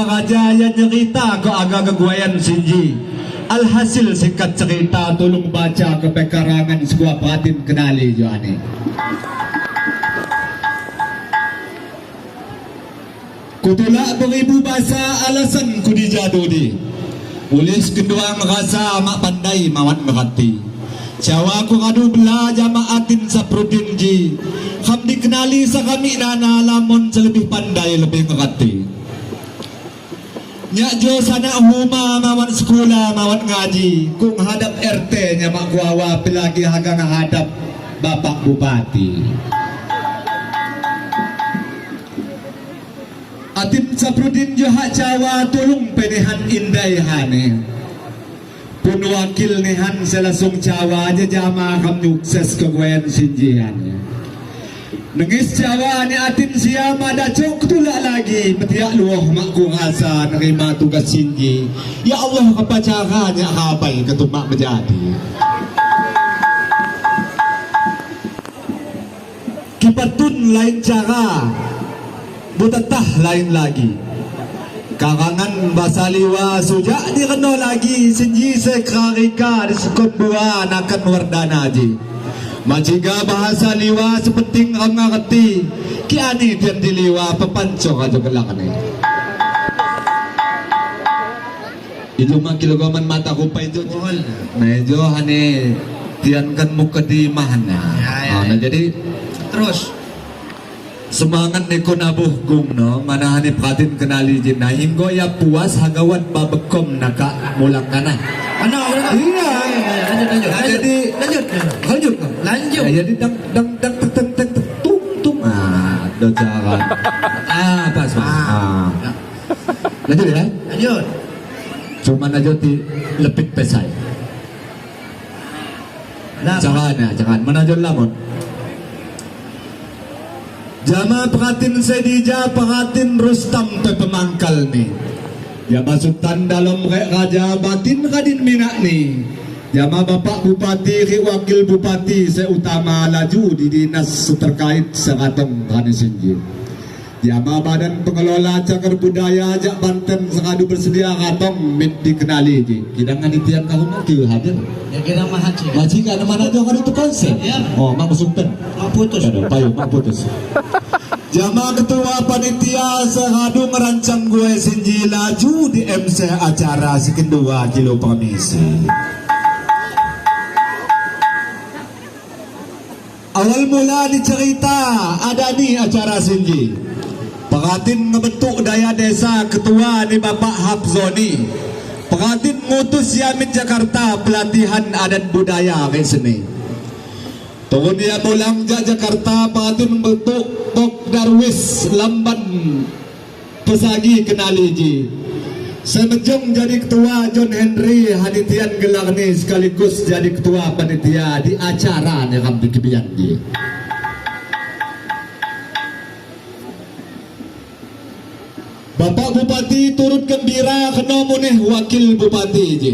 Kajaya nyerita ko aga gagwayan sinji. Alhasil singkat cerita tolong baca ke pekarangan sebuah pratin kenali jo ane. Kutula beribu bahasa alasan kudi jadudi. Ulis kedua merasa mak pandai mawat merati. Jawa ku ngadu belajar maatin sa prudinji. Kam dikenali sa kami nana lamun selebih pandai lebih merati. Nyak jo sana huma mawat sekolah mawat ngaji kung hadap RT nya mak kuawa pilagi hagang hadap bapak bupati. Atin saprudin jo hak Jawa tolong penihan indai hane. Pun wakil nihan selasung Jawa aja jama kam sukses kegwayan sinjian. Nengis Jawa ni atin siam ada cok tulak lagi metiak luah makku rasa nerima tugas sinji. Ya Allah apa caranya habai ketumak menjadi. Kipatun lain cara, butatah lain lagi. Karangan basaliwa sujak direno lagi sinji sekrarika disekut dua nakan wardana ji. Majiga bahasa liwa sepenting orang ngerti kiani tian diliwa pepancong aja gelak ni. Itu mah kilograman mata kupa itu jual. Nah itu hane tian kan muka di mana. Nah jadi terus semangat neko nabuh gum no mana hane pratin kenali jina hinggo ya puas hagawan babekom naka mulang kana. Iya. Lanjut. Jadi dang tung. Ada cara. Pas. Lanjut ya. Lanjut. Cuma aja di lepit pesai. Jangan. Mana aja lamun. Jama peratin sedija peratin Rustam te pemangkal nih. Ya masukan dalam raja batin kadin minak nih. Jama bapak bupati ki wakil bupati seutama laju di dinas terkait seratong kani sinji. Jama badan pengelola cagar budaya ajak Banten sekadu bersedia katong mit dikenali ji. Kidangan itian kau mau kieu hadir. Ya kira mah haji. Haji ka mana jo kadu konsep. Ya. Oh, mak musumpen. Mak putus. Aduh, payu mak putus. Jama ketua panitia sekadu merancang gue sinji laju di MC acara sekian 2 kilo permisi. Awal mula dicerita ada nih acara sinji. Pengantin ngebentuk daya desa ketua ni Bapak Hapzoni. Pengantin ngutus Yamin Jakarta pelatihan adat budaya ke sini. Turun dia pulang jak Jakarta pengantin membentuk Tok Darwis Lamban Pesagi Kenaliji. Semejong jadi ketua John Henry Haditian gelar ni sekaligus jadi ketua panitia di acara ni Rambi Kibiyanji. Bapak Bupati turut gembira kena muneh wakil Bupati je.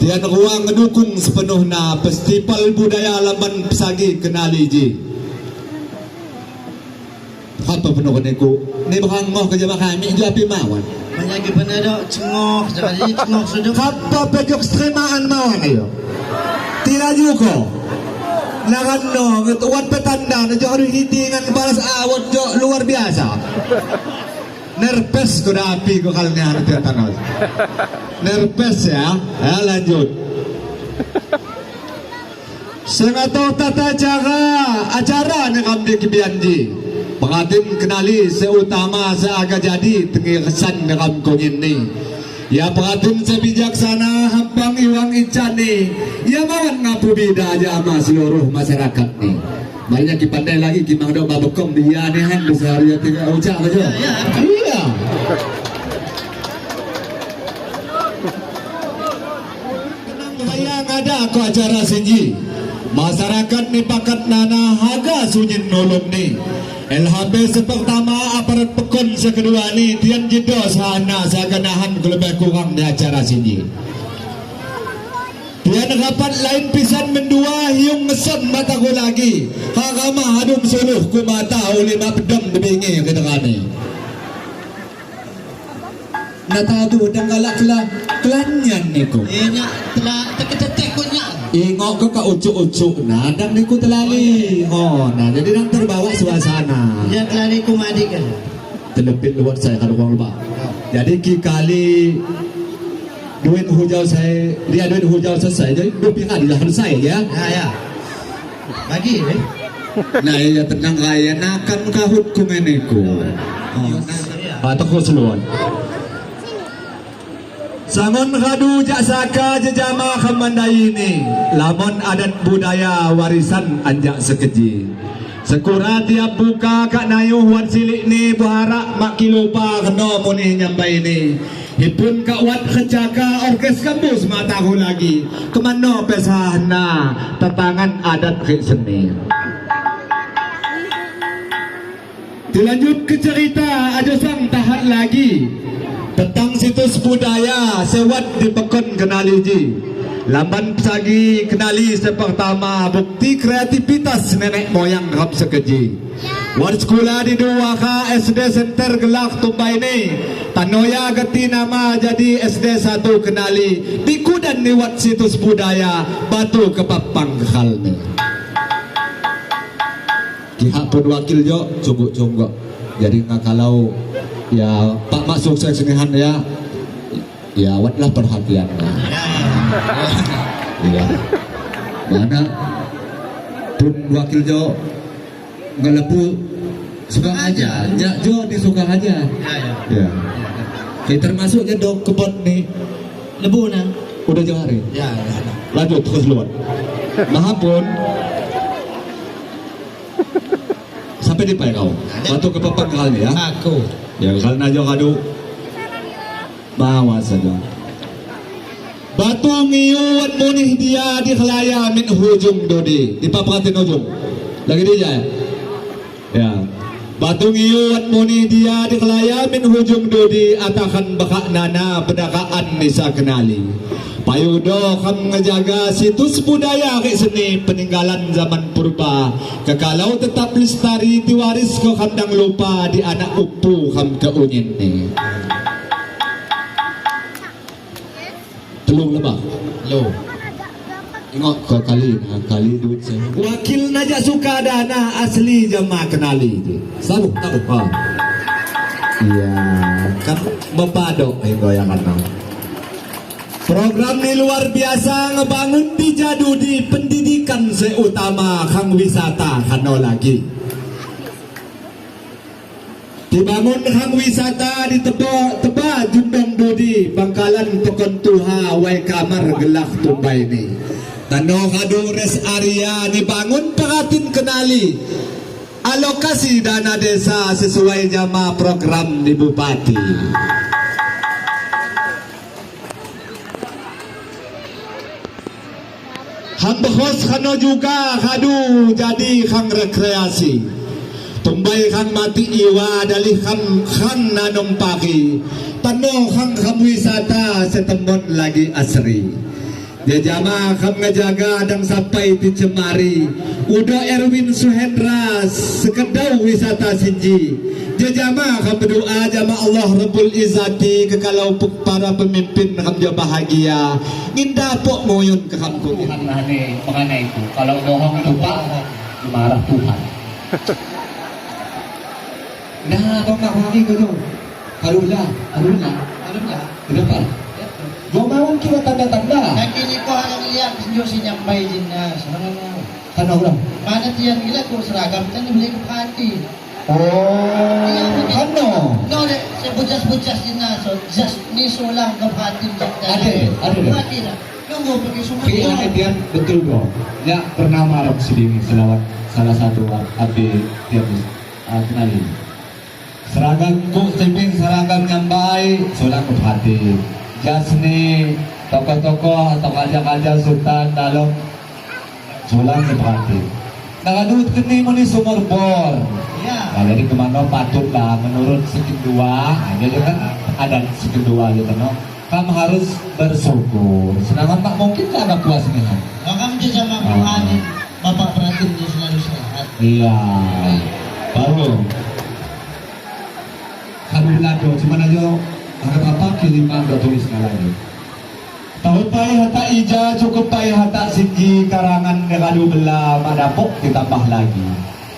Tian ruang ngedukung sepenuhnya Festival Budaya Lamban Pesagi Kenali je. Apa penuh niku? Ni bahang moh kerja kami ju api mawan. Banyak penedok cengok, jadi cengok sudah. Apa pejok ekstremaan mawan ayo? Tidak juga. Narano ngetuan petanda na jo hitingan balas awat jo luar biasa. Nerpes ko na api ko kalnya ano tinatanong. Nerpes ya. Lanjut. Sengato tata acara ni Rambi Kibiyanji. Pengantin kenali seutama seaga jadi tengi kesan ni Ramkongin ni. Ya pengantin sebijaksana hambang iwang ican ni. Ya mawan ngapu bida aja sama seluruh masyarakat ni. Banyak ki pandai lagi ki mang do babekom dia ni han besar ya tiga ucap aja. Iya. Yang ada ke acara sinji. Masyarakat ni pakat nana haga sunyin nolong ni. LHB pertama aparat pekon sekedua ni tian jido sana saganahan lebih kurang di acara sinji. Tian rapat lain pisan mendua hiung ngesem mataku lagi. Harama hadum suluh ku mata ulima pedam debingi kedengaran. Nata tu dan galak kelanyan niku. Nya telah teketetek kunya. Ingok ke ucuk-ucuk nah dan niku telali. Oh, nah jadi nang terbawa suasana. Dia kelari kumadi kan. Terlebih luar saya kalau orang lupa. Jadi kali duit hujau saya, dia duit hujau selesai, jadi 2 pihak di lahan saya ya. Ya. Bagi eh. Nah ya tenang kaya nakan kahut kumeniku. Oh, atau keseluruhan. Sangon kadu jaksaka jejama kemandai ini lamun adat budaya warisan anjak sekeji. Sekura tiap buka kak nayuh wan silik ni buharak mak kilupa kena muni nyampai ni. Hipun kak wat kecaka orkes kampus mataku lagi. Kemana pesahna tetangan adat ke seni. Dilanjut ke cerita ada sang tahat lagi. Tentang situs budaya sewat di Pekon Kenali ji. Lamban Pesagi kenali sepertama bukti kreativitas nenek moyang rap sekeji. War sekolah di 2K SD Center Gelak Tumbai ini. Tanoya geti nama jadi SD 1 kenali. Dikudan niwat situs budaya batu kepapang kekal ni. Pihak pun wakil jo cungguk-cungguk. Jadi kalau ya Pak Mak sukses senihan ya watlah perhatian. Ya. Mana pun wakil jo ngelepu suka aja, ya jo disuka aja. Ya. Kita termasuknya dok kebot nih Lebu na. udah jauh hari. Ya. Lanjut terus luar. Mahapun sampai di kau. Batu kepapang kali ya. Aku. Ya kalau najo kadu bawa saja. Batu ngiyuan munih dia di kelaya min hujung dodi di papatin ujung. Lagi dia ya. Batu ngiyuan munih dia di kelaya min hujung dodi atakan bakak nana pedakaan nisa kenali. Payudo kam ngejaga situs budaya ke seni peninggalan zaman purba. Kekalau tetap lestari diwaris ko kandang lupa di anak upu kam keunyin ni. Telung lebah. Lo. Ingok ke kali duit saya. Wakil najak suka dana asli jamaah kenali. Sabu tahu ha. Iya, kan bepadok goyangan nang. Program ini luar biasa ngebangun di Jadudi pendidikan seutama kang wisata kano lagi. Dibangun kang wisata di teba Jundong Dudi Bangkalan Pekon Tuha Wai Kamar Gelak Tumbai ini. Tano kadu res area dibangun peratin kenali. Alokasi dana desa sesuai jama program di Bupati. Hang behos kano juga kadu jadi kang rekreasi. Tumbai kang mati iwa dalih kang nanom pagi. Tano kang wisata setembon lagi asri. Dia jama kang ngejaga dan sampai di Cemari. Udo Erwin Suhendra sekedau wisata sinji. Dia jama kang berdoa jama Allah Rabbul Izzati kekalau para pemimpin kang dia bahagia. Nginda pok moyun ke kampung. Mengenai itu kalau bohong lupa dimarah Tuhan. Nah, kau nak lagi ke tu? Harulah. Kenapa? Kau mahu kira tanda-tanda. Lagi ni kau harus lihat tunjuk si nyampai jinas. Mana? Kan orang. Mana tiang gila kau seragam kan boleh ke hati. Oh, ano? No, sebujas-bujas jinas. So just ni sulang ke hati. Ada. Hati lah. Tunggu pakai sumber. Pilihan dia betul bro. Ya pernah marah sedini selawat salah satu api dia kenalin. Seragam ku simping seragam yang baik, sulang ke hati. Jasni tokoh-tokoh atau kaja-kaja sultan dalam sulang ke hati. Nakadut kini mo ni sumur bor. Ya. Nah, jadi kemana patutlah menurut sekin dua, nah, jadi kan ada sekin dua gitu no. Kamu harus bersyukur. Sedangkan tak mungkin tak ada puas nih. Maka menjadi sama Tuhan, Bapak perhatiin dia selalu sehat. Iya. Baru. Kamu lado, cuman aja harap apa kiriman udah tulis lagi. Tahun pai hata ija cukup pai hata sigi karangan ngadu belah madapok ditambah lagi.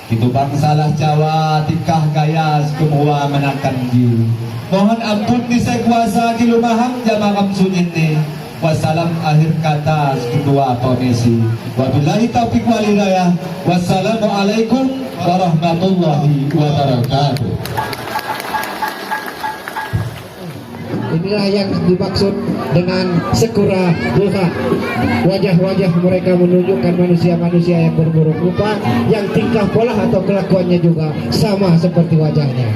Itu bangsalah Jawa tikah gaya semua menakan diri. Mohon ampun di saya kuasa di lumaham jamakam sunin ni. Wassalam akhir kata kedua tonesi. Wabillahi taufiq wal hidayah. Wassalamualaikum warahmatullahi wabarakatuh. Inilah yang dimaksud dengan sekura duha. Wajah-wajah mereka menunjukkan manusia-manusia yang berburuk rupa, yang tingkah pola atau kelakuannya juga sama seperti wajahnya.